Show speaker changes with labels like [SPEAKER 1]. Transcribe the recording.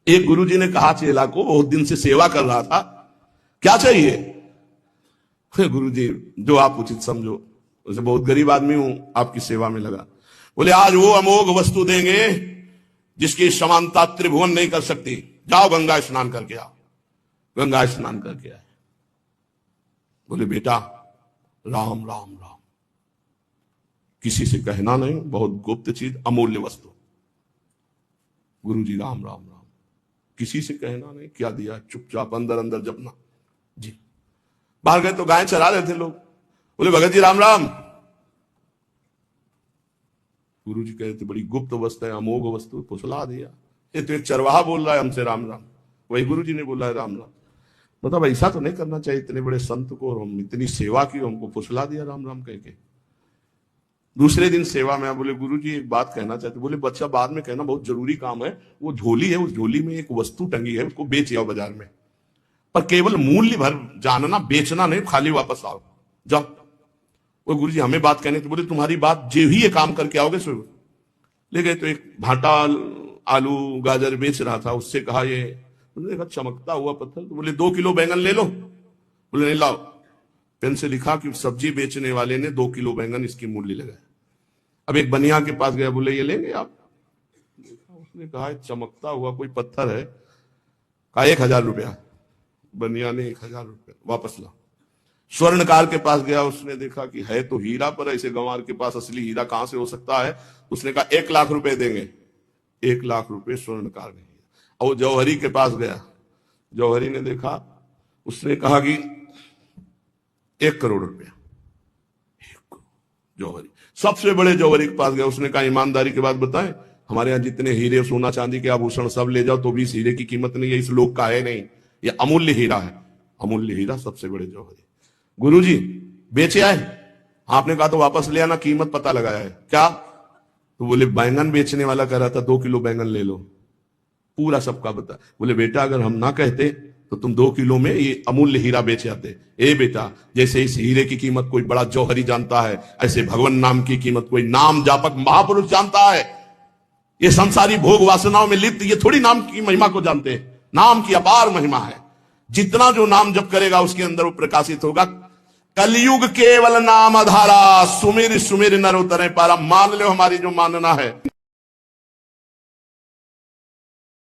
[SPEAKER 1] एक गुरुजी ने कहा चेला को, बहुत दिन से सेवा कर रहा था, क्या चाहिए? गुरुजी जो आप उचित समझो। उसे बहुत गरीब आदमी हूं, आपकी सेवा में लगा। बोले आज वो अमोघ वस्तु देंगे जिसकी समानता त्रिभुवन नहीं कर सकती। जाओ गंगा स्नान करके आओ। गंगा स्नान करके आए। बोले बेटा राम राम राम, किसी से कहना नहीं, बहुत गुप्त चीज, अमूल्य वस्तु। गुरुजी राम राम राम, किसी से कहना नहीं। क्या दिया? चुपचाप अंदर अंदर जपना जी। बाहर गए तो गाय चरा रहे थे लोग। बोले भगत जी राम राम। गुरुजी कह रहे थे बड़ी गुप्त वस्तु है, अमोघ वस्तु, फुसला दिया। ये तो एक चरवाहा बोल रहा है हमसे राम राम, वही गुरुजी ने बोला है राम राम। मतलब ऐसा तो नहीं करना चाहिए, इतने बड़े संत को, और हम इतनी सेवा की, हमको फुसला दिया राम राम कह के। दूसरे दिन सेवा में बोले गुरुजी एक बात कहना चाहते। बोले बच्चा बाद में कहना, बहुत जरूरी काम है। वो झोली है, उस झोली में एक वस्तु टंगी है, उसको बेच आओ बाजार में, पर केवल मूल्य भर जानना, बेचना नहीं, खाली वापस आओ, जाओ। वो गुरुजी हमें बात कहने तो बोले तुम्हारी बात जो ही ये काम करके आओगे सो। ले गए तो एक भाटा आलू गाजर बेच रहा था, उससे कहा ये, देखा चमकता हुआ पत्थर, तो बोले 2 किलो बैंगन ले लो। बोले नहीं लाओ। पेन से लिखा कि सब्जी बेचने वाले ने 2 किलो बैंगन इसकी मूल्य लगाया। अब एक बनिया के पास गया, बोले ये लेंगे आप? उसने कहा चमकता हुआ कोई पत्थर है। कहा 1000 रुपया। बनिया ने 1000 रुपया वापस ला। स्वर्णकार के पास गया, उसने देखा कि है तो हीरा, पर ऐसे गंवार के पास असली हीरा कहां से हो सकता है। उसने कहा 1 लाख रुपए देंगे। 1 लाख रुपए स्वर्णकार ने। और वो जौहरी के पास गया, जौहरी ने देखा, उसने कहा कि 1 करोड़ रुपया। जौहरी सबसे बड़े जौहरी के पास गया, उसने कहा ईमानदारी के बात बताएं, हमारे यहाँ जितने हीरे सोना चांदी के आभूषण सब ले जाओ तो भी इस हीरे की कीमत नहीं है, इस लोक का है नहीं, ये अमूल्य हीरा है। अमूल्य हीरा, सबसे बड़े जौहरी। गुरुजी बेचे आए? आपने कहा तो वापस ले आना, कीमत पता लगाया है। क्या? तो बोले बैंगन बेचने वाला कह रहा था 2 किलो बैंगन ले लो, पूरा सबका बता। बोले बेटा अगर हम ना कहते तो तुम 2 किलो में ये अमूल्य हीरा बेच आते। ए बेटा, जैसे इस हीरे की कीमत कोई बड़ा जौहरी जानता है, ऐसे भगवान नाम की कीमत कोई नाम जापक महापुरुष जानता है। ये संसारी भोग वासनाओं में लिप्त ये थोड़ी नाम की महिमा को जानते हैं। नाम की अपार महिमा है। जितना जो नाम जप करेगा उसके अंदर वो प्रकाशित होगा। कलयुग केवल नाम आधारा, सुमिर सुमिर नर उतरे पारा। मान लो हमारी जो मानना है।